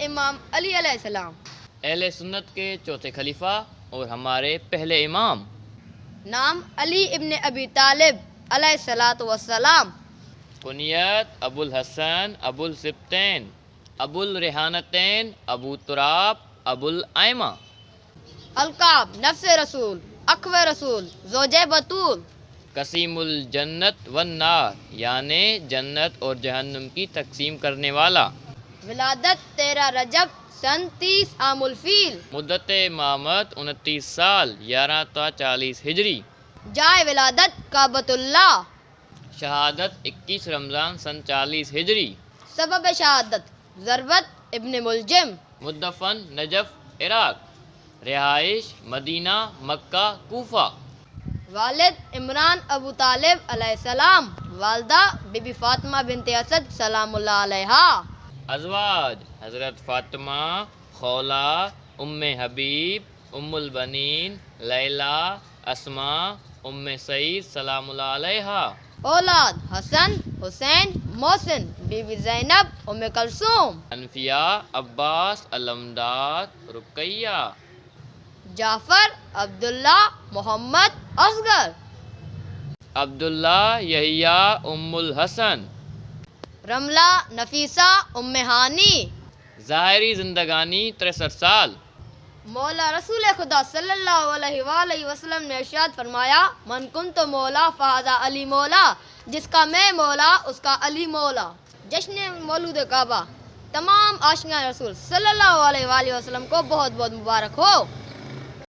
امام علی علیہ السلام، اہل سنت کے چوتھے خلیفہ اور ہمارے پہلے امام۔ نام علی ابن ابی طالب علیہ الصلاۃ والسلام، کنیت ابو الحسن، ابو السبتین، ابو الریحانتین، ابو تراب، ابو الائمہ۔ القاب نفس رسول، اخو رسول، زوج بطول، قسیم الجنت والنار، یعنی جنت اور جہنم کی تقسیم کرنے والا۔ ولادت 13 رجب سن 30 عام الفیل، مدت امامت 29 سال 11 تا 40 ہجری۔ جائے ولادت کعبۃ اللہ، شہادت 21 رمضان سن 40 ہجری۔ سبب شہادت ضربت ابن ملجم، مدفن نجف عراق، رہائش مدینہ، مکہ، کوفہ۔ والد عمران ابو طالب علیہ السلام، والدہ بی بی فاطمہ بنت اسد سلام اللہ علیہا۔ ازواج حضرت فاطمہ، خولہ، ام حبیب، ام البنین، لیلہ، اسماء، ام سعید سلام اللہ علیہا۔ اولاد حسن، حسین، محسن، بی بی زینب، ام کلثوم، انفیاء، عباس، علمداد، رقیہ۔ جعفر، عبداللہ، محمد، اصغر، عبداللہ، یحییٰ، ام الحسن۔ رملہ، نفیسہ، ام ہانی۔ ظاہری زندگانی 63 سال۔ مولا رسول خدا صلی اللہ علیہ وآلہ وسلم نے ارشاد فرمایا، من کنت مولا فہذا علی مولا، جس کا میں مولا اس کا علی مولا۔ جشن مولود کعبہ تمام عاشقان رسول صلی اللہ علیہ وآلہ وسلم کو بہت بہت مبارک ہو۔